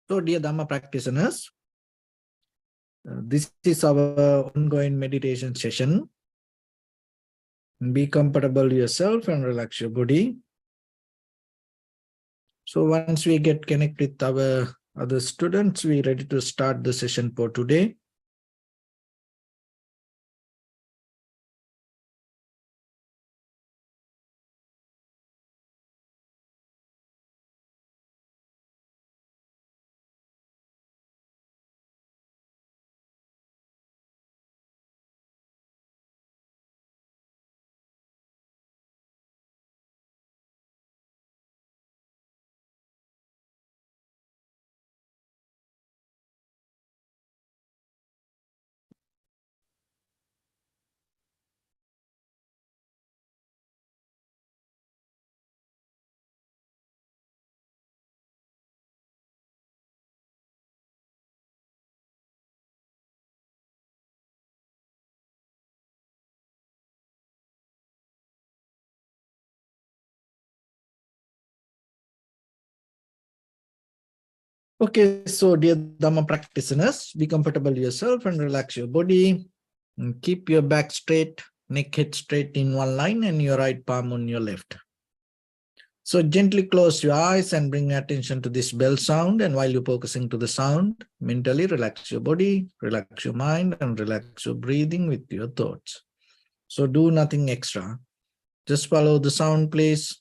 So, dear Dhamma practitioners, this is our ongoing meditation session. Be comfortable yourself and relax your body. So once we get connected with our other students, we're ready to start the session for today. Okay, so dear Dhamma practitioners, be comfortable yourself and relax your body. And keep your back straight, neck head straight in one line and your right palm on your left. So gently close your eyes and bring attention to this bell sound. And while you're focusing to the sound, mentally relax your body, relax your mind, and relax your breathing with your thoughts. So do nothing extra. Just follow the sound, please.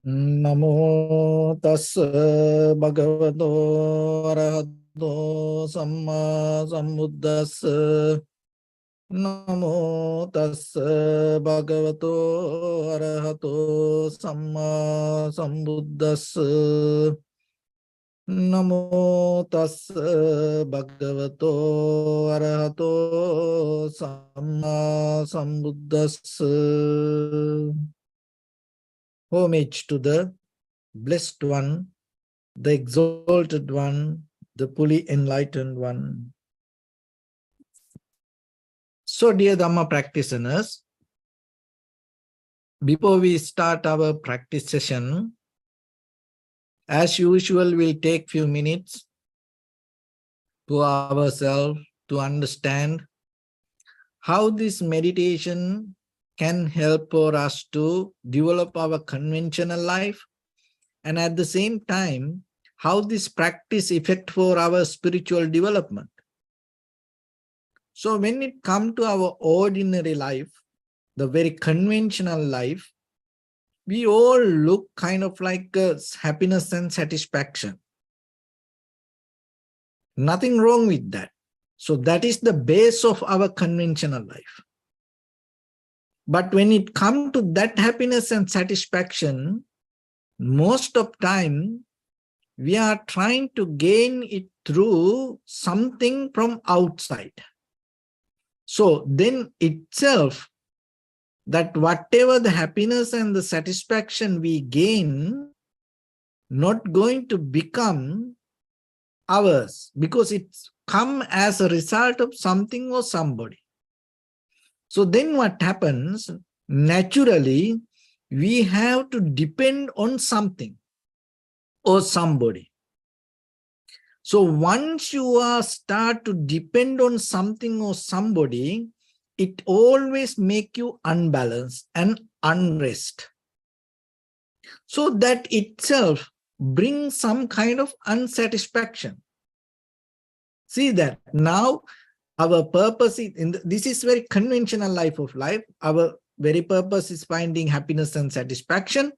Namo tassa bhagavato arahato samma sambuddhassa. Namo tassa bhagavato arahato samma sambuddhassa. Namo tassa bhagavato arahato samma sambuddhassa. Homage to the Blessed One, the Exalted One, the fully enlightened One. So, dear Dhamma practitioners, before we start our practice session, as usual, we'll take few minutes to ourselves to understand how this meditation can help for us to develop our conventional life, and at the same time, how this practice affect for our spiritual development. So when it comes to our ordinary life, the very conventional life, we all look kind of like happiness and satisfaction. Nothing wrong with that. So that is the base of our conventional life. But when it comes to that happiness and satisfaction, most of time, we are trying to gain it through something from outside. So then itself, that whatever the happiness and the satisfaction we gain, not going to become ours, because it's come as a result of something or somebody. So then what happens? Naturally, we have to depend on something or somebody. So once you start to depend on something or somebody, it always make you unbalanced and unrest. So that itself brings some kind of unsatisfaction. See that now our purpose is, this is very conventional life of life. Our very purpose is finding happiness and satisfaction.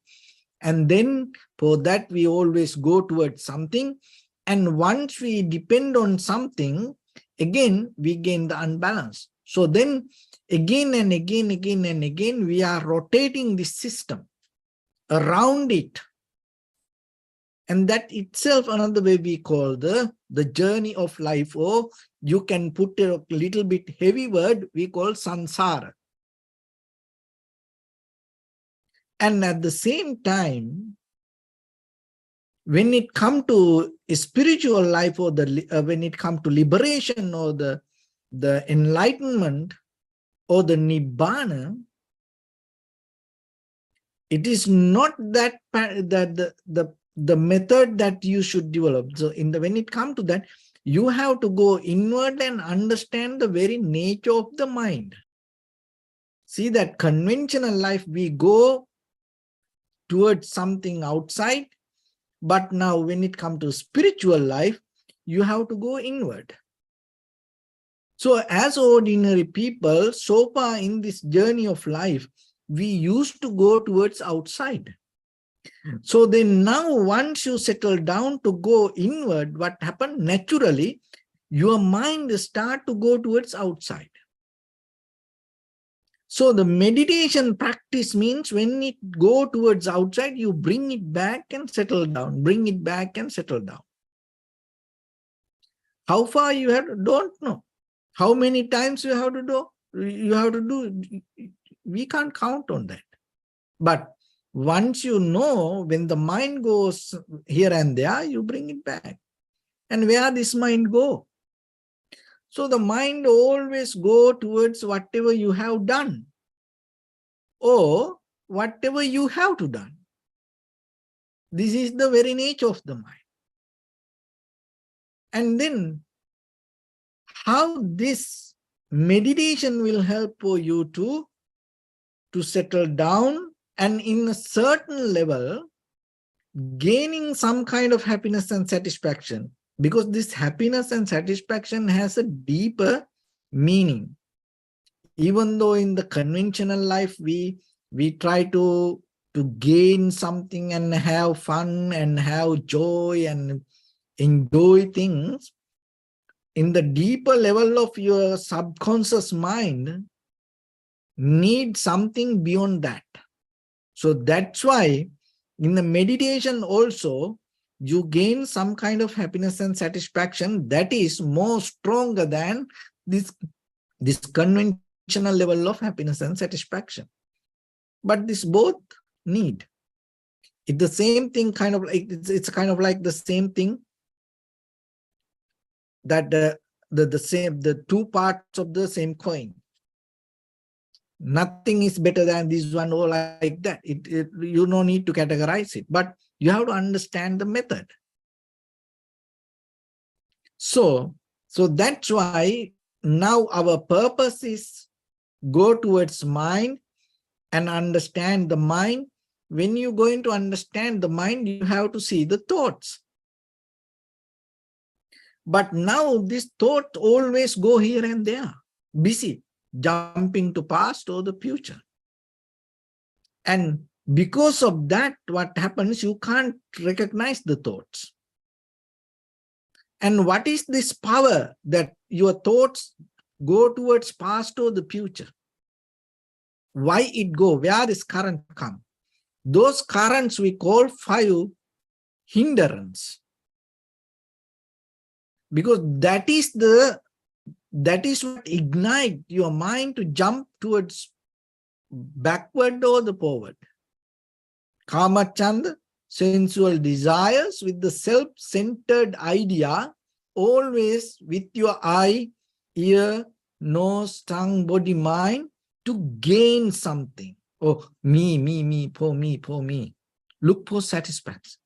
And then for that, we always go towards something. And once we depend on something, again, we gain the unbalance. So then again and again, we are rotating this system around it. And that itself, another way we call the journey of life, or you can put a little bit heavy word, we call samsara. And at the same time, when it comes to spiritual life, or when it comes to liberation, or the enlightenment, or the nibbana, it is not that the method that you should develop. So when it comes to that, you have to go inward and understand the very nature of the mind. See, that conventional life, we go towards something outside, but now when it comes to spiritual life, you have to go inward. So as ordinary people, so far in this journey of life, we used to go towards outside. So then now once you settle down to go inward, what happened? Naturally, your mind start to go towards outside. So the meditation practice means when it go towards outside, you bring it back and settle down, bring it back and settle down. How far you have to, don't know. How many times you have to do, we can't count on that. But once you know, when the mind goes here and there, you bring it back. And where this mind go? So the mind always go towards whatever you have done, or whatever you have to done. This is the very nature of the mind. And then how this meditation will help for you to settle down, and in a certain level, gaining some kind of happiness and satisfaction, because this happiness and satisfaction has a deeper meaning. Even though in the conventional life, we try to gain something and have fun and have joy and enjoy things, in the deeper level of your subconscious mind need something beyond that. So that's why in the meditation also, you gain some kind of happiness and satisfaction that is more stronger than this conventional level of happiness and satisfaction. But this both need. It's the same thing, kind of like, it's kind of like the same thing that the two parts of the same coin. Nothing is better than this one or like that. You don't need to categorize it, but you have to understand the method. So that's why now our purpose is go towards mind and understand the mind. When you're going to understand the mind, you have to see the thoughts. But now this thought always go here and there, busy, jumping to past or the future. And because of that, what happens, you can't recognize the thoughts. And what is this power that your thoughts go towards past or the future? Why it go? Where this current come? Those currents we call 5 hindrance. Because that is what ignite your mind to jump towards backward or the forward. Kama chanda, sensual desires with the self-centered idea, always with your eye, ear, nose, tongue, body, mind, to gain something. Oh, me, for me. Look for satisfaction.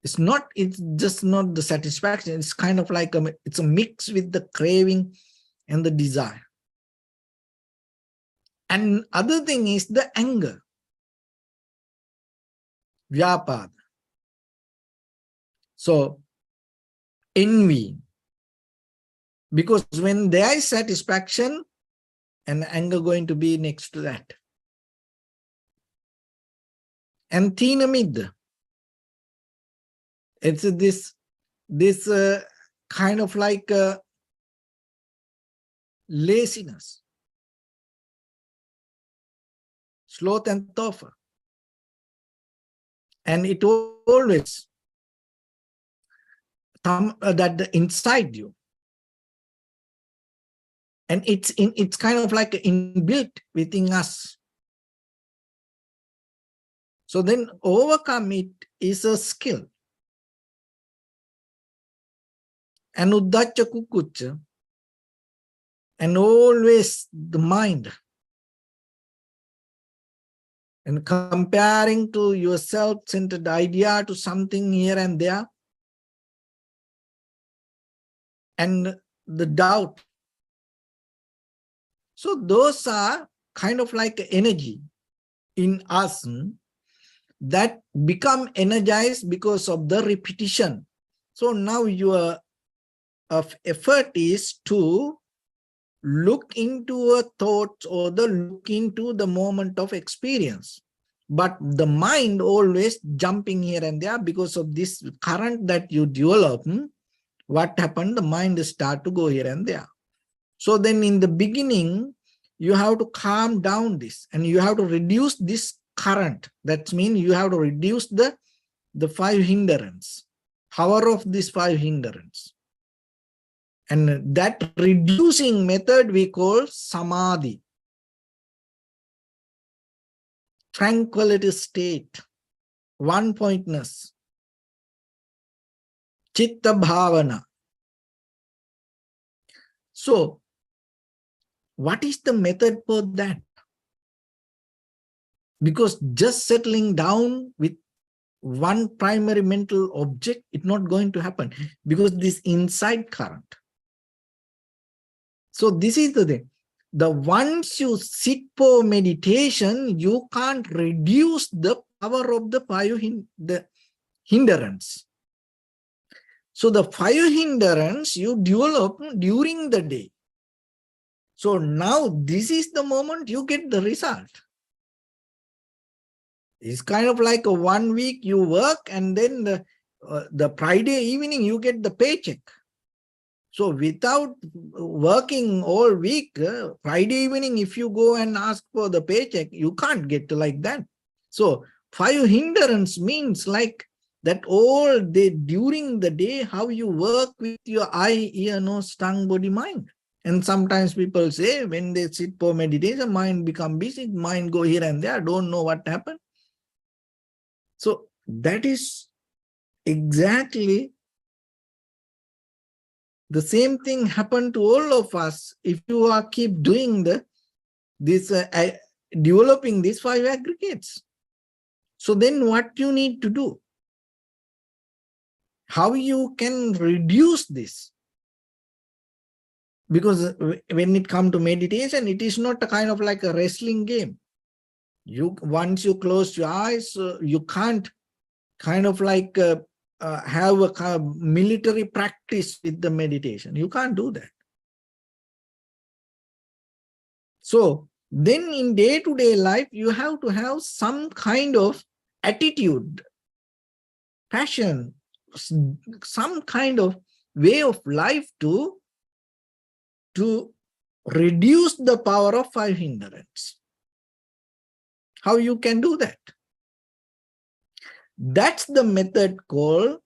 It's just not the satisfaction. It's kind of like it's a mix with the craving and the desire. And other thing is the anger. Vyapada. So envy. Because when there is satisfaction, and anger going to be next to that. And thinamid. It's this kind of like laziness, sloth and thoughtful. And it always that inside you. And it's kind of like inbuilt within us. So then overcome it is a skill. And uddacha kukucha, and always the mind. And comparing to your self-centered idea to something here and there. And the doubt. So those are kind of like energy in us that become energized because of the repetition. So now your effort is to look into a thought or look into the moment of experience. But the mind always jumping here and there because of this current that you develop. What happened? The mind start to go here and there. So then in the beginning, you have to calm down this and you have to reduce this current. That means you have to reduce the 5 hindrance, power of this 5 hindrance. And that reducing method we call samadhi, tranquility state, one-pointness, chitta bhavana. So, what is the method for that? Because just settling down with one primary mental object, it's not going to happen because this inside current. So this is the thing. Once you sit for meditation, you can't reduce the power of the 5 hindrance. So the 5 hindrance you develop during the day. So now this is the moment you get the result. It's kind of like a 1 week you work and then the Friday evening you get the paycheck. So without working all week, Friday evening if you go and ask for the paycheck, you can't get like that. So 5 hindrance means like that all day during the day, how you work with your eye, ear, nose, tongue, body, mind. And sometimes people say when they sit for meditation, mind become busy, mind go here and there, don't know what happened. So that is exactly the same thing happened to all of us. If you are keep doing developing these 5 aggregates. So then what you need to do? How you can reduce this? Because when it comes to meditation, it is not a kind of like a wrestling game. Once you close your eyes, you can't kind of like have a kind of military practice with the meditation. You can't do that. So then in day-to-day life, you have to have some kind of attitude, passion, some kind of way of life to reduce the power of 5 hindrance. How you can do that? That's the method called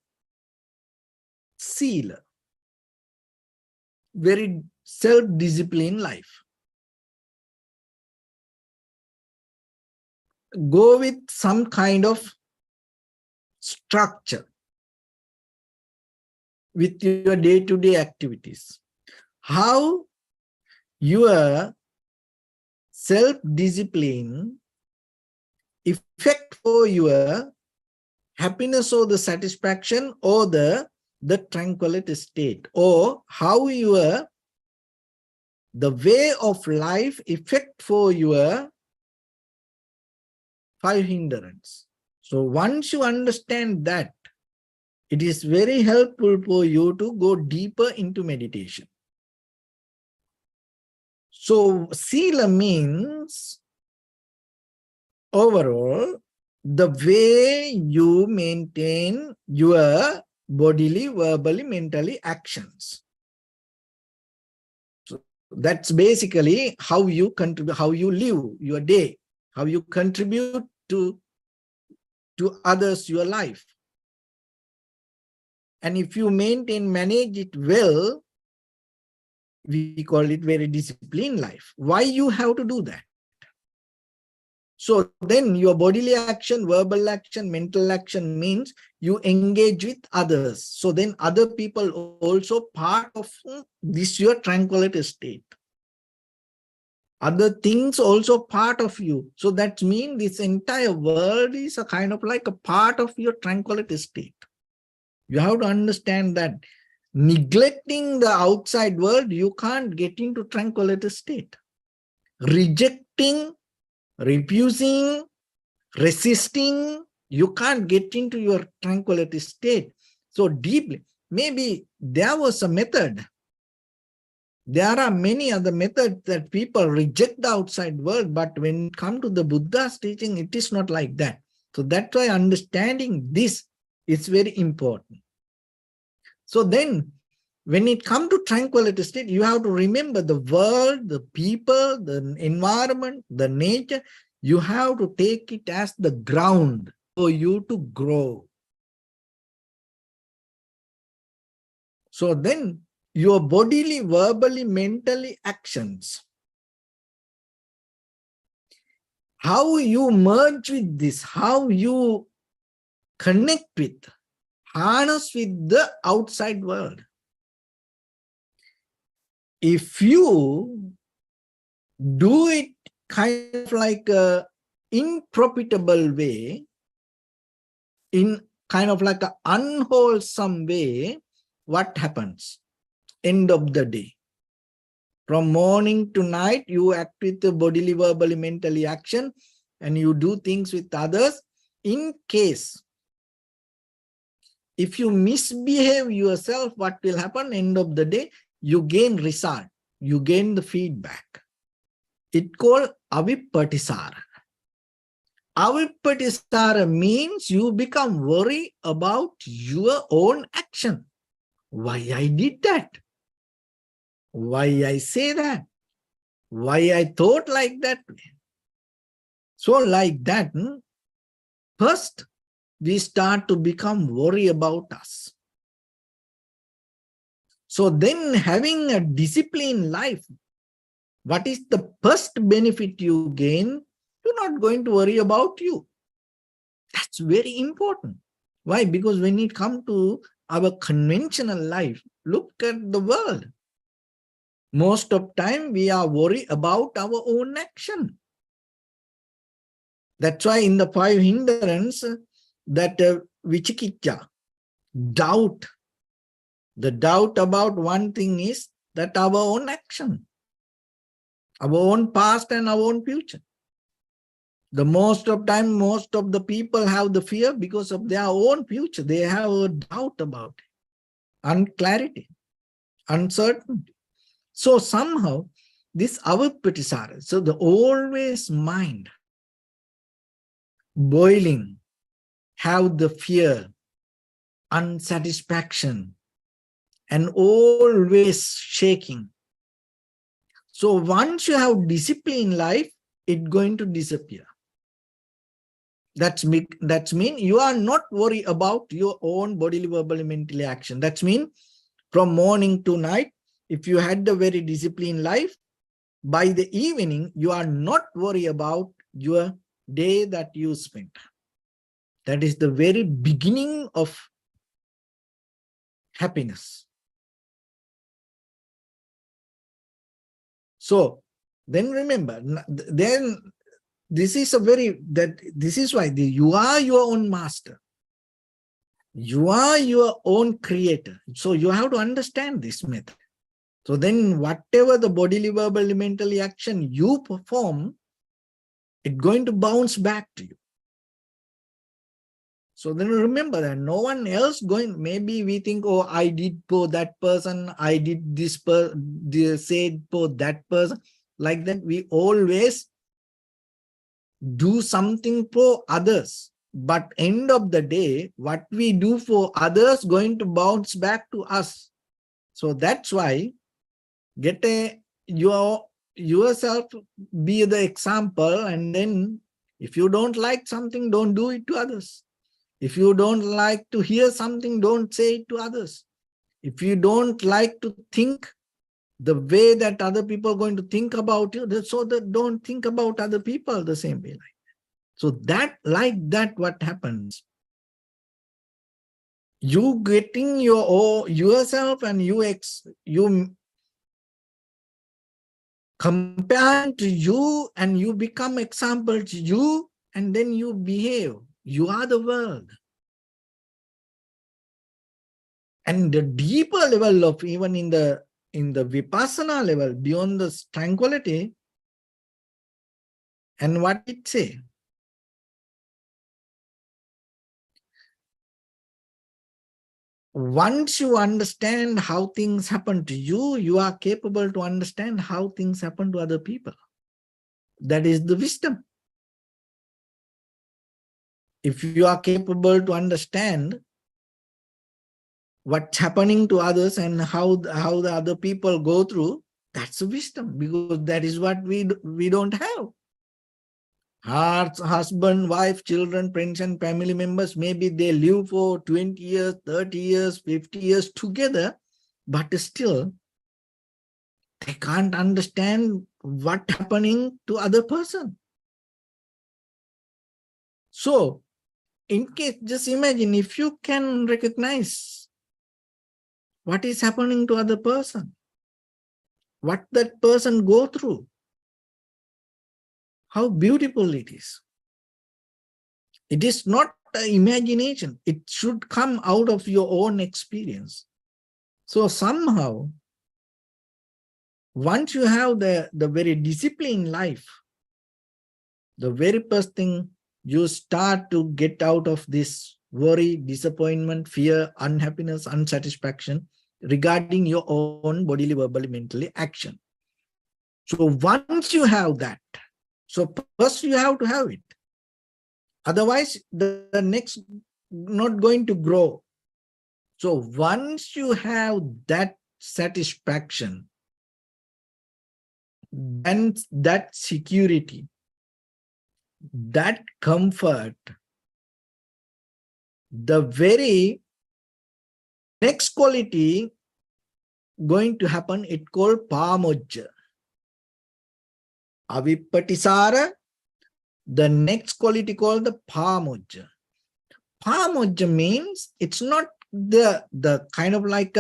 sila, very self-disciplined life. Go with some kind of structure with your day-to-day activities. How your self-discipline effect for your happiness or the satisfaction or the tranquility state, or how the way of life effect for your 5 hindrance. So once you understand that, it is very helpful for you to go deeper into meditation. So sila means overall the way you maintain your bodily, verbally, mentally actions. So that's basically how you contribute, how you live your day, how you contribute to others, your life. And if you manage it well, we call it very disciplined life. Why you have to do that? So then your bodily action, verbal action, mental action means you engage with others. So then other people also part of this your tranquility state. Other things also part of you. So that means this entire world is a kind of like a part of your tranquility state. You have to understand that neglecting the outside world, you can't get into tranquility state. Rejecting, refusing, resisting, you can't get into your tranquility state so deeply. Maybe there was a method. There are many other methods that people reject the outside world, but when it comes to the Buddha's teaching, it is not like that. So that's why understanding this is very important. So then, when it comes to tranquility state, you have to remember the world, the people, the environment, the nature. You have to take it as the ground for you to grow. So then, your bodily, verbally, mentally actions, how you merge with this, how you connect with, harness with the outside world. If you do it kind of like a improfitable way, in kind of like an unwholesome way, what happens? End of the day. From morning to night, you act with the bodily, verbally, mentally action, and you do things with others. In case, if you misbehave yourself, what will happen? End of the day, you gain result. You gain the feedback. It's called avippatisara. Avippatisara means you become worried about your own action. Why I did that? Why I say that? Why I thought like that? So like that, first we start to become worried about us. So then having a disciplined life, what is the first benefit you gain? You're not going to worry about you. That's very important. Why? Because when it comes to our conventional life, look at the world. Most of time we are worried about our own action. That's why in the 5 hindrance, that vichikicca, doubt, the doubt about one thing is that our own action, our own past and our own future. The most of the people have the fear because of their own future. They have a doubt about it, unclarity, uncertainty. So somehow this avippatisara, so the always mind boiling, have the fear, unsatisfaction, and always shaking. So once you have discipline in life, it's going to disappear. That's mean you are not worried about your own bodily, verbally, mentally action. That's mean from morning to night, if you had the very disciplined life, by the evening, you are not worried about your day that you spent. That is the very beginning of happiness. So then remember, then this is why you are your own master. You are your own creator. So you have to understand this method. So then whatever the bodily, verbally, mentally action you perform, it's going to bounce back to you. So then remember that no one else going, maybe we think, oh, I did for that person, I did this, said for that person. Like that, we always do something for others. But end of the day, what we do for others going to bounce back to us. So that's why get yourself be the example, and then if you don't like something, don't do it to others. If you don't like to hear something, don't say it to others. If you don't like to think the way that other people are going to think about you, so that don't think about other people the same way. So that, like that, what happens? You getting yourself and you comparing to you, and you become example to you, and then you behave. You are the world. And the deeper level of, even in the vipassana level, beyond the tranquility, and what it say? Once you understand how things happen to you, you are capable to understand how things happen to other people. That is the wisdom. If you are capable to understand what's happening to others and how the other people go through, that's the wisdom, because that is what we don't have. Hearts, husband, wife, children, friends, and family members, maybe they live for 20 years, 30 years, 50 years together, but still they can't understand what's happening to other person. So, in case, just imagine if you can recognize what is happening to other person, what that person go through, how beautiful it is. It is not imagination. It should come out of your own experience. So somehow, once you have the very disciplined life, the very first thing, you start to get out of this worry, disappointment, fear, unhappiness, unsatisfaction regarding your own bodily, verbally, mentally action. So once you have that, so first you have to have it. Otherwise, the next not going to grow. So once you have that satisfaction, then that security, that comfort, the very next quality going to happen, it called pamojja. Avippatisara, the next quality called the pamojja. Pamojja means it's not the kind of like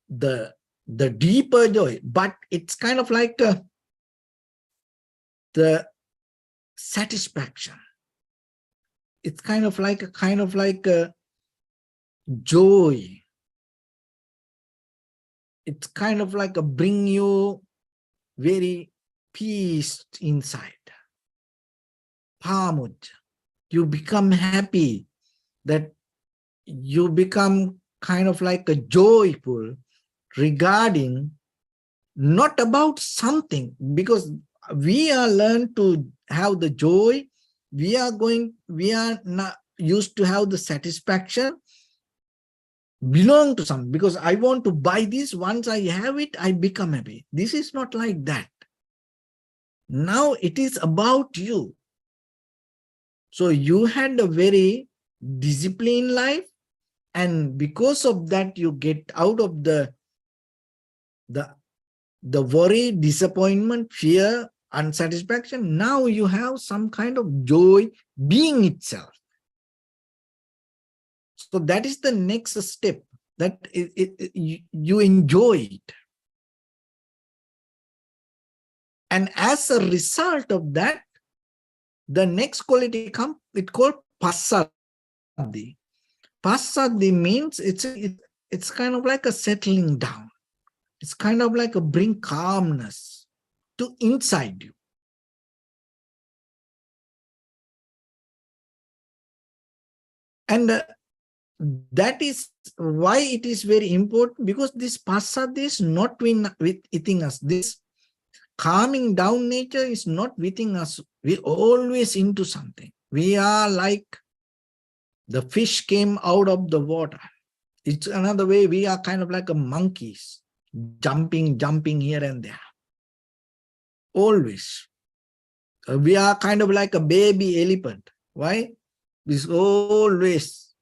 the deeper joy, but it's kind of like the satisfaction. It's kind of like a joy. It's kind of like a bring you very peace inside. Pamojja. You become happy, that you become kind of like a joyful regarding not about something, because we are learned to have the joy. We are not used to have the satisfaction belong to something, because I want to buy this. Once I have it, I become happy. This is not like that. Now it is about you. So you had a very disciplined life, and because of that, you get out of the worry, disappointment, fear, unsatisfaction. Now you have some kind of joy being itself. So that is the next step, that you enjoy it. And as a result of that, the next quality comes, it called passaddhi. Passaddhi means it's kind of like a settling down. It's kind of like a bring calmness to inside you. And that is why it is very important, because this passaddhi is not within us. This calming down nature is not within us. We always into something. We are like the fish came out of the water. It's another way, we are kind of like a monkeys, jumping here and there. Always. We are kind of like a baby elephant. Why? It's always,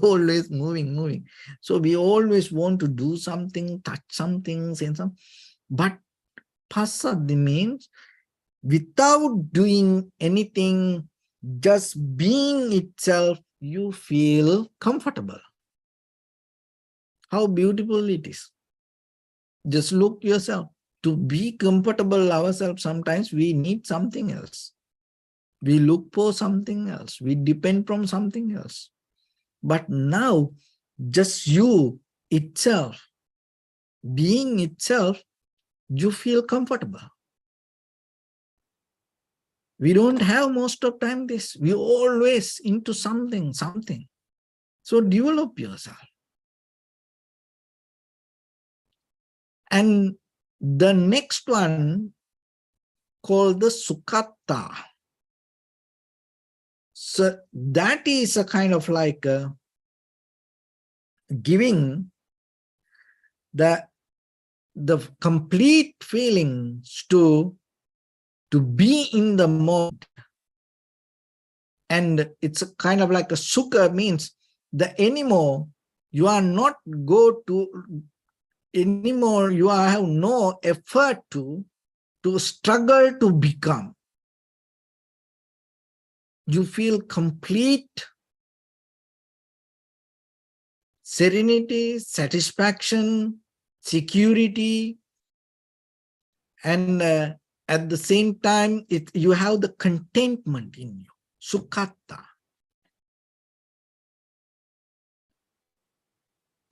always moving. So we always want to do something, touch something, say something. But passaddhi means without doing anything, just being itself, you feel comfortable. How beautiful it is. Just look yourself. To be comfortable ourselves, sometimes we need something else. We look for something else. We depend from something else. But now, just you itself, being itself, you feel comfortable. We don't have most of time this. We always into something. So develop yourself. And the next one called the sukatta. So that is a kind of like giving the complete feelings to be in the moment. And it's a kind of like a sukha means the anymore you are not go to anymore, you have no effort to struggle to become. You feel complete serenity, satisfaction, security, and at the same time, you have the contentment in you, sukhatta.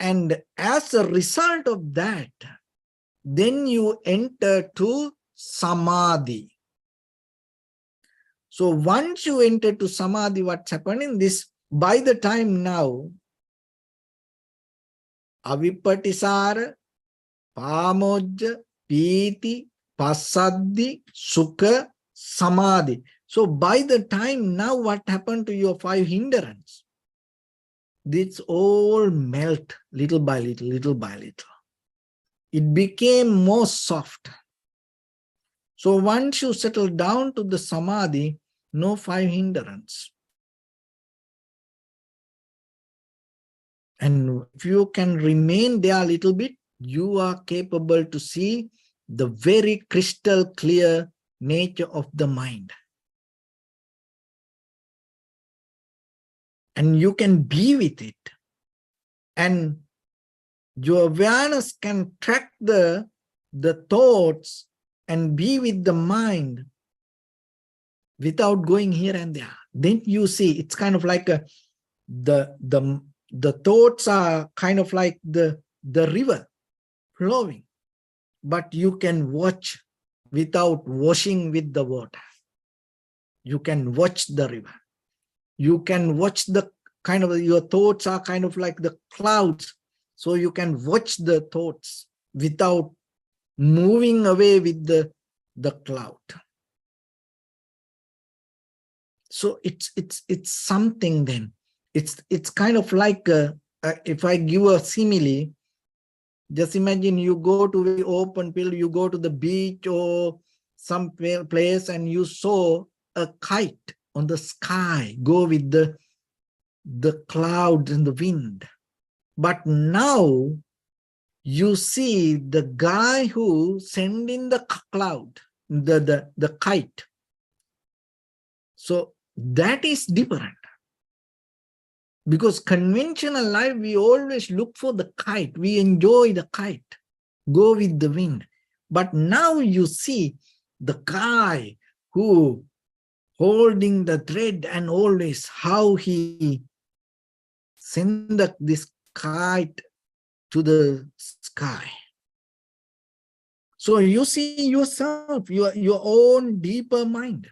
And as a result of that, then you enter to samadhi. So once you enter to samadhi, what's happening? This, by the time now, avipatisara, pamojja, piti, passaddhi, sukha, samadhi. So by the time now, what happened to your 5 hindrance? This all melt little by little. It became more soft. So once you settle down to the samadhi, no 5 hindrance. And if you can remain there a little bit, you are capable to see the very crystal clear nature of the mind. And you can be with it. And your awareness can track the thoughts and be with the mind without going here and there. Then you see it's kind of like the thoughts are kind of like the river flowing, but you can watch without washing with the water. You can watch the river. You can watch the kind of, your thoughts are kind of like the clouds. So you can watch the thoughts without moving away with the cloud. So it's something then. It's kind of like, if I give a simile, just imagine you go to the open field, you go to the beach or some place and you saw a kite on the sky, go with the clouds and the wind. But now you see the guy who sent in the cloud, the kite. So that is different. Because conventional life, we always look for the kite. We enjoy the kite, go with the wind. But now you see the guy who holding the thread and always how he send this kite to the sky. So you see yourself, your own deeper mind.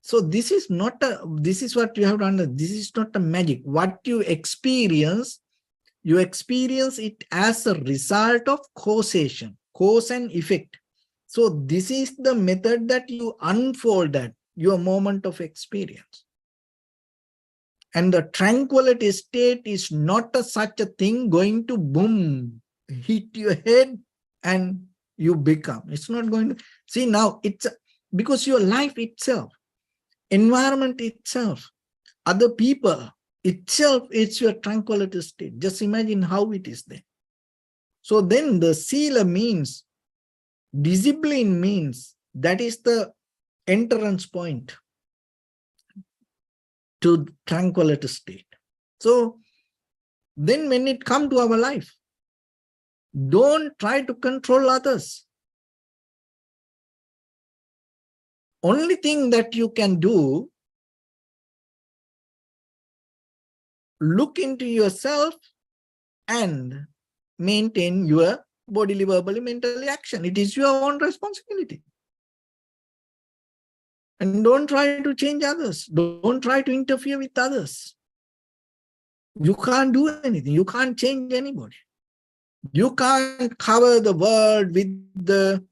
So this is not this is what you have to understand. This is not a magic. What you experience it as a result of causation, cause and effect. So this is the method that you unfold that, your moment of experience. And the tranquility state is not such a thing going to boom, hit your head and you become. It's not going to, see now, it's because your life itself, environment itself, other people itself, it's your tranquility state. Just imagine how it is there. So then the sila means, discipline means, that is the entrance point to tranquility state. So then when it comes to our life, don't try to control others. Only thing that you can do, look into yourself and maintain your bodily, verbally, mentally action. It is your own responsibility. And don't try to change others. Don't try to interfere with others. You can't do anything. You can't change anybody. You can't cover the world with the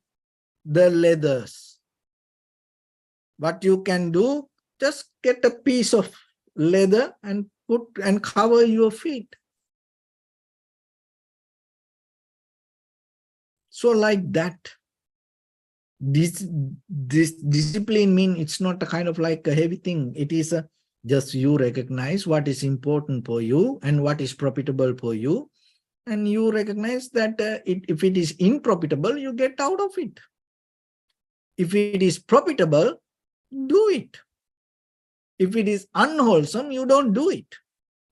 leathers. What you can do, just get a piece of leather and put and cover your feet. So like that, this discipline means it's not a kind of like a heavy thing. It is just you recognize what is important for you and what is profitable for you. And you recognize that if it is unprofitable, you get out of it. If it is profitable, do it. If it is unwholesome, you don't do it.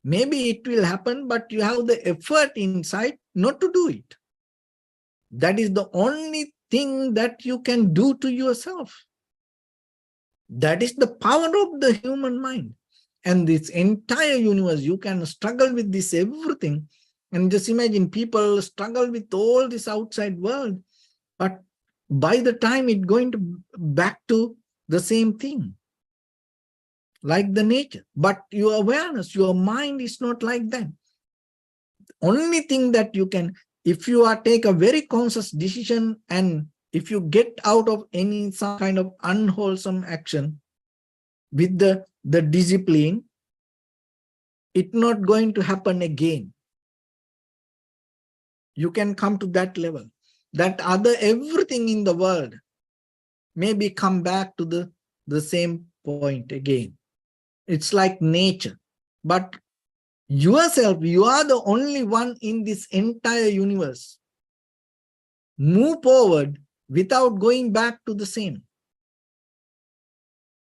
Maybe it will happen, but you have the effort inside not to do it. That is the only thing that you can do to yourself. That is the power of the human mind. And this entire universe, you can struggle with this everything. And just imagine people struggle with all this outside world. But by the time it's going to back to the same thing, like the nature. But your awareness, your mind is not like that. Only thing that you can, if you are take a very conscious decision, and if you get out of any some kind of unwholesome action with the discipline, it's not going to happen again. You can come to that level. That other everything in the world maybe come back to the same point again. It's like nature. But yourself, you are the only one in this entire universe. Move forward without going back to the same.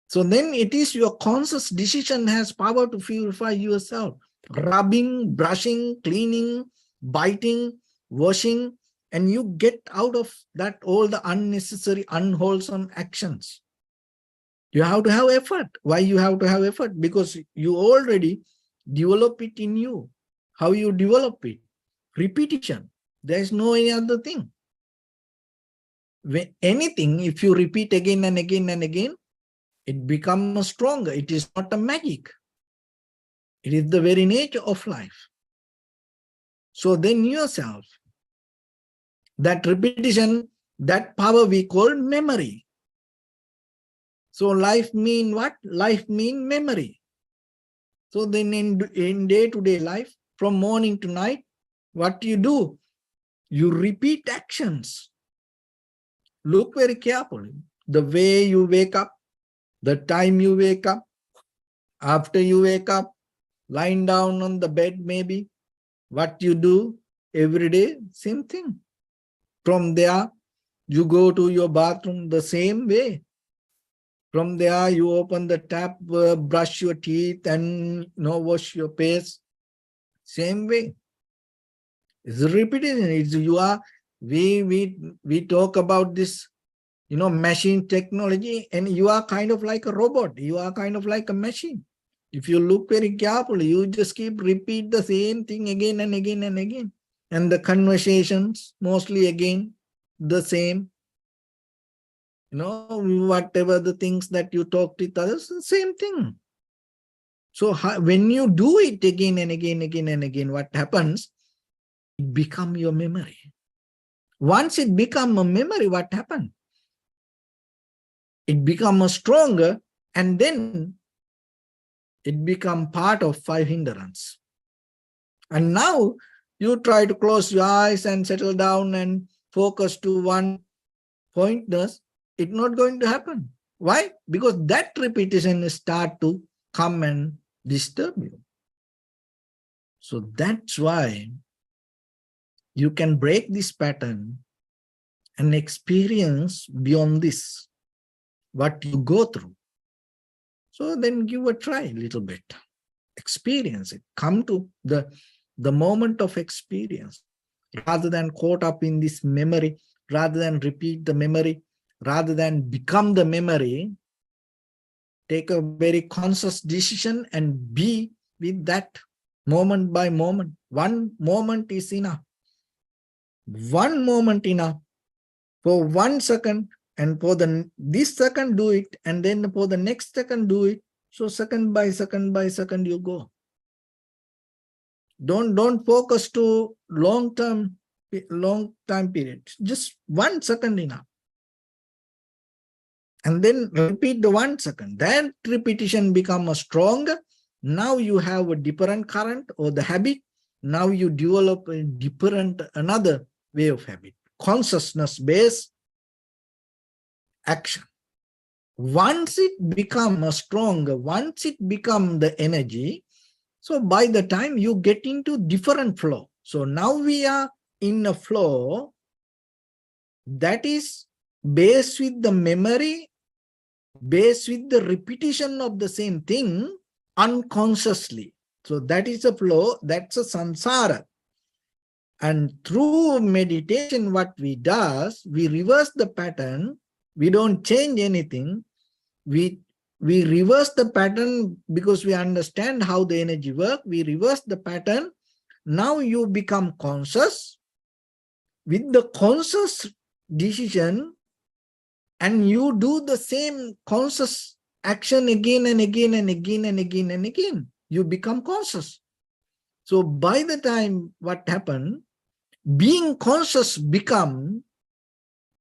So then it is your conscious decision has power to purify yourself. Rubbing, brushing, cleaning, biting, washing, and you get out of that all the unnecessary, unwholesome actions. You have to have effort. Why you have to have effort? Because you already develop it in you. How you develop it? Repetition. There is no any other thing. When anything, if you repeat again and again and again, it becomes stronger. It is not a magic. It is the very nature of life. So then yourself, that repetition, that power we call memory. So life mean what? Life mean memory. So then in day-to-day life, from morning to night, what you do? You repeat actions. Look very carefully. The way you wake up, the time you wake up, after you wake up, lying down on the bed maybe, what you do every day, same thing. From there, you go to your bathroom the same way. From there, you open the tap, brush your teeth and wash your face, same way. It's a repetition. It's you are, we talk about this, machine technology, and you are kind of like a robot. You are kind of like a machine. If you look very carefully, you just keep repeat the same thing again and again and again. And the conversations, mostly again, the same. Whatever the things that you talk with others, the same thing. So when you do it again and again, again and again, what happens? It becomes your memory. Once it becomes a memory, what happens? It becomes stronger, and then it becomes part of 5 hindrance. And now you try to close your eyes and settle down and focus to one pointness, it's not going to happen. Why? Because that repetition start to come and disturb you. So that's why you can break this pattern and experience beyond this, what you go through. So then give a try a little bit. Experience it. Come to the moment of experience. Rather than caught up in this memory, rather than repeat the memory, rather than become the memory, take a very conscious decision and be with that moment by moment. One moment is enough. One moment enough. For 1 second, and for this second do it, and then for the next second do it. So second by second by second you go. Don't focus to long time period. Just 1 second enough. And then repeat the 1 second. That repetition becomes stronger. Now you have a different current or the habit. Now you develop a different, another way of habit. Consciousness-based action. Once it becomes stronger, once it becomes the energy, so by the time you get into different flow. So now we are in a flow that is based with the memory, based with the repetition of the same thing unconsciously. So that is a flow, that's a samsara. And through meditation, what we do, we reverse the pattern. We don't change anything. We reverse the pattern because we understand how the energy works. We reverse the pattern. Now you become conscious. With the conscious decision, and you do the same conscious action again and again and again and again and again. You become conscious. So by the time what happened, being conscious become,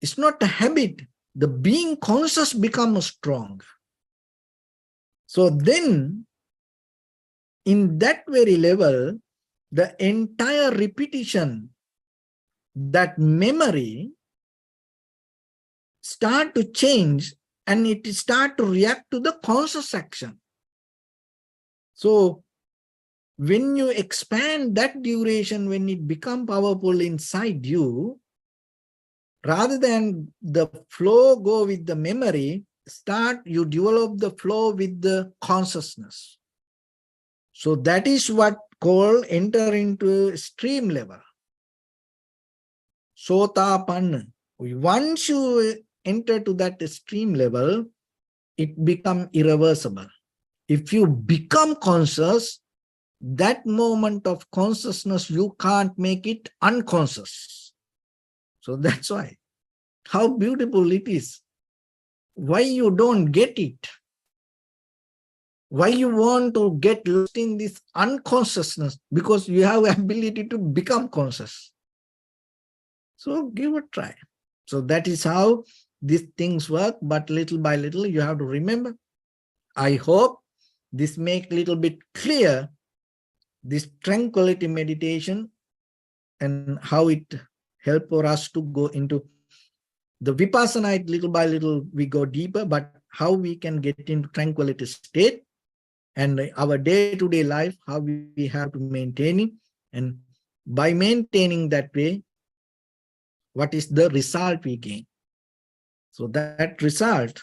it's not a habit. The being conscious becomes strong. So then, in that very level, the entire repetition, that memory, start to change and it start to react to the conscious action. So when you expand that duration, when it becomes powerful inside you, rather than the flow go with the memory, you develop the flow with the consciousness. So that is what called enter into stream level. Sotapanna. Once you enter to that stream level, it becomes irreversible. If you become conscious, that moment of consciousness, you can't make it unconscious. So that's why. How beautiful it is. Why you don't get it? Why you want to get lost in this unconsciousness? Because you have ability to become conscious. So give a try. So that is how these things work, but little by little you have to remember. I hope this make little bit clear this tranquility meditation and how it help for us to go into the vipassana. Little by little we go deeper, but how we can get into tranquility state and our day-to-day life, how we have to maintain it, and by maintaining that way, what is the result we gain. So that result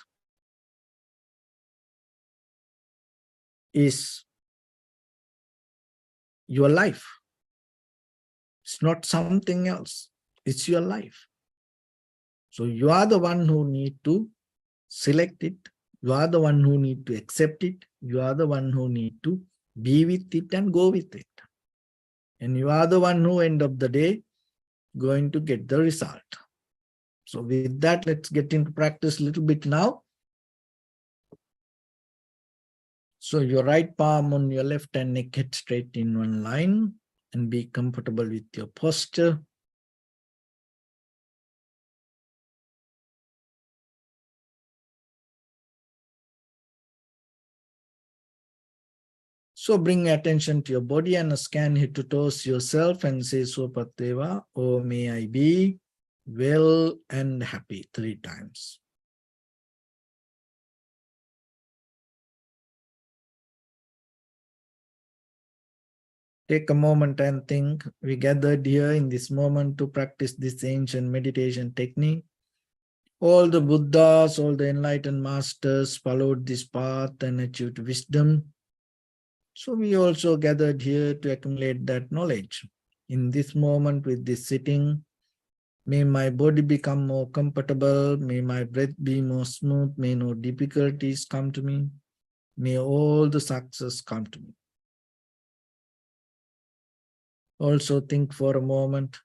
is your life. It's not something else. It's your life. So you are the one who need to select it. You are the one who need to accept it. You are the one who need to be with it and go with it. And you are the one who end of the day going to get the result. So with that, let's get into practice a little bit now. So your right palm on your left hand, neck head straight in one line, and be comfortable with your posture. So bring attention to your body and scan head to toes yourself and say Swapateva, or may I be. well and happy 3 times. Take a moment and think. We gathered here in this moment to practice this ancient meditation technique. All the Buddhas, all the enlightened masters followed this path and achieved wisdom. So we also gathered here to accumulate that knowledge. In this moment with this sitting, may my body become more comfortable, may my breath be more smooth, may no difficulties come to me, may all the success come to me. Also think for a moment,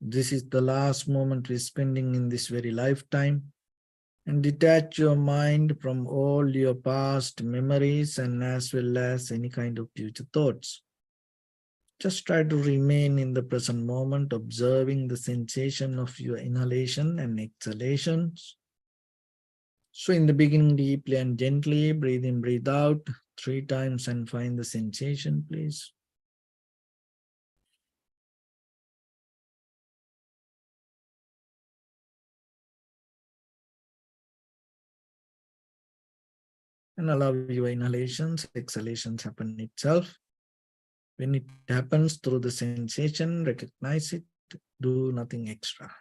this is the last moment we're spending in this very lifetime, and detach your mind from all your past memories and as well as any kind of future thoughts. Just try to remain in the present moment, observing the sensation of your inhalation and exhalations. So in the beginning, deeply and gently, breathe in, breathe out 3 times and find the sensation, please. And allow your inhalations, exhalations happen itself. When it happens through the sensation, recognize it, do nothing extra.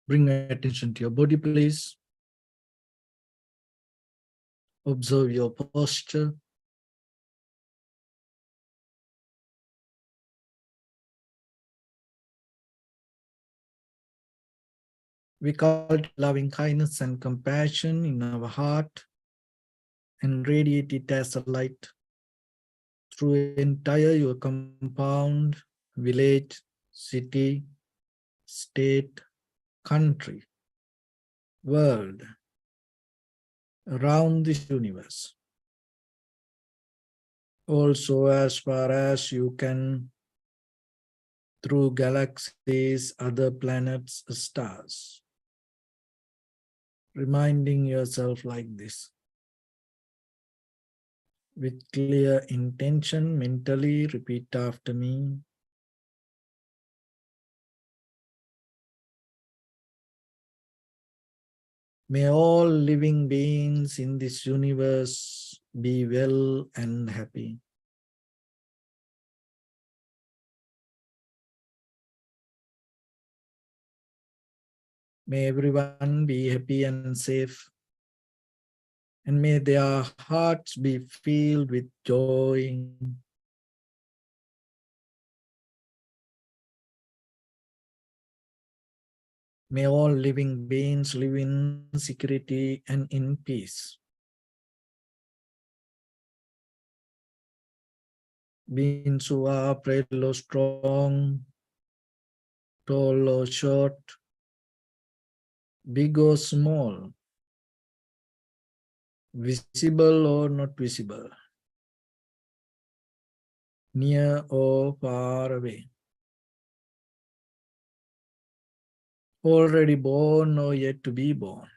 Bring attention to your body, please. Observe your posture. We cultivate loving kindness and compassion in our heart and radiate it as a light through entire your compound, village, city, state, country, world, around this universe. Also, as far as you can, through galaxies, other planets, stars. Reminding yourself like this. With clear intention, mentally repeat after me. May all living beings in this universe be well and happy. May everyone be happy and safe. And may their hearts be filled with joy. May all living beings live in security and in peace. Beings who are frail or strong, tall or short, big or small, visible or not visible, near or far away, already born or yet to be born.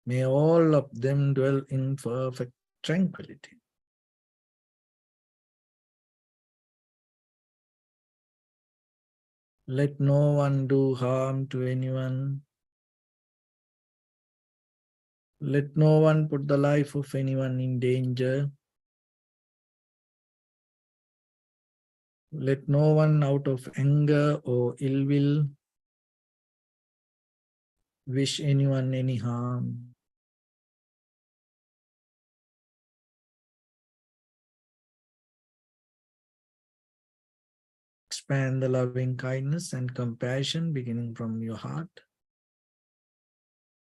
May all of them dwell in perfect tranquility. Let no one do harm to anyone. Let no one put the life of anyone in danger. Let no one out of anger or ill will wish anyone any harm. Expand the loving kindness and compassion beginning from your heart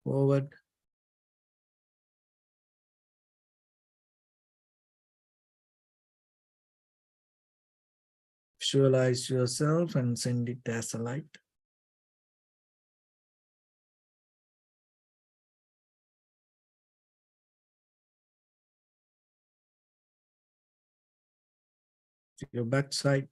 forward. Visualize yourself and send it as a light. To your backside.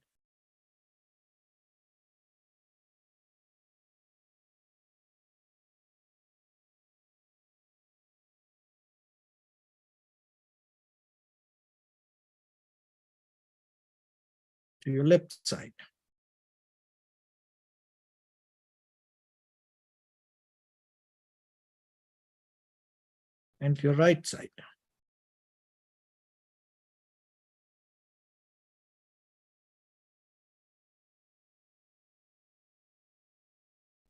To your left side. And to your right side.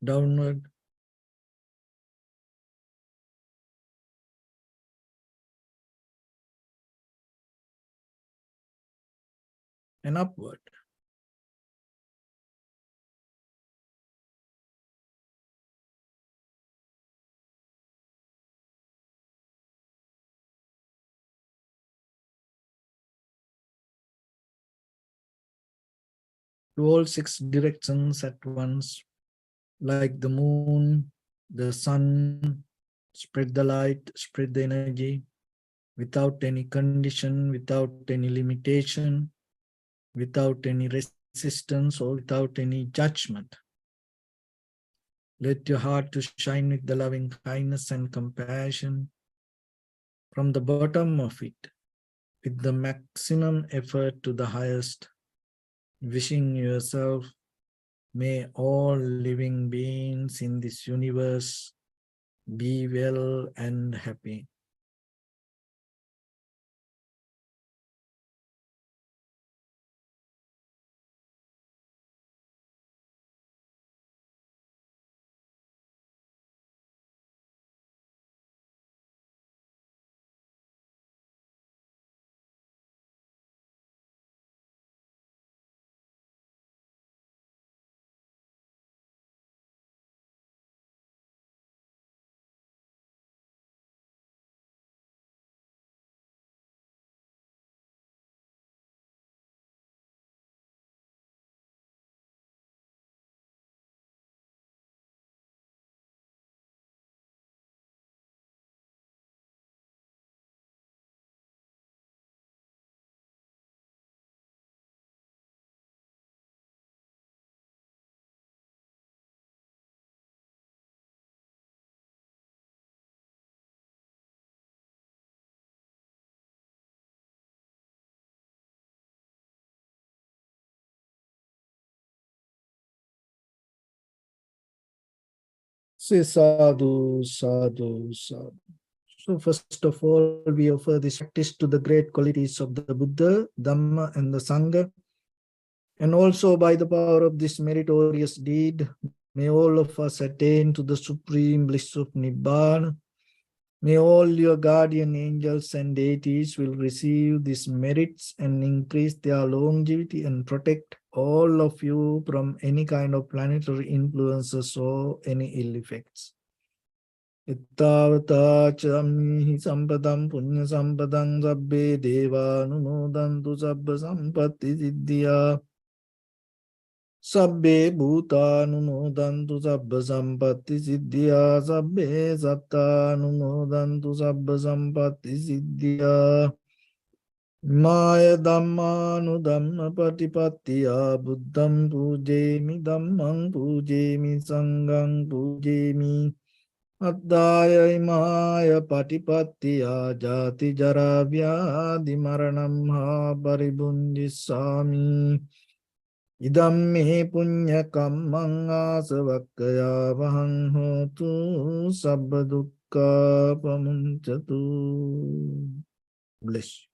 Downward. And upward. To all six directions at once, like the moon, the sun, spread the light, spread the energy, without any condition, without any limitation, without any resistance, or without any judgment. Let your heart to shine with the loving kindness and compassion from the bottom of it, with the maximum effort to the highest, wishing yourself, may all living beings in this universe be well and happy. Say sadhu, sadhu, sadhu. So first of all, we offer this practice to the great qualities of the Buddha, Dhamma, and the Sangha. And also by the power of this meritorious deed, may all of us attain to the supreme bliss of Nibbana. May all your guardian angels and deities will receive these merits and increase their longevity and protect all of you from any kind of planetary influences or any ill effects. Ittavata chammihi sampadam punya sampadam sabbe deva numodantu sabba sampatti siddhya. Sabbe bhutanumodantu sabba sampatti siddhya. Sabbe sattanumodantu sabba sampatti siddhya. Maya dhammanu dhamma patipattiya. Buddham pujemi dhammam pujemi sangham pujemi. Addaya imaya patipattiya. Jati jara vyadi maranam ha paribundissami. Idam me punya kammang asavakkaya vahang hotu sabba dukkha pamunchatu. Bless you.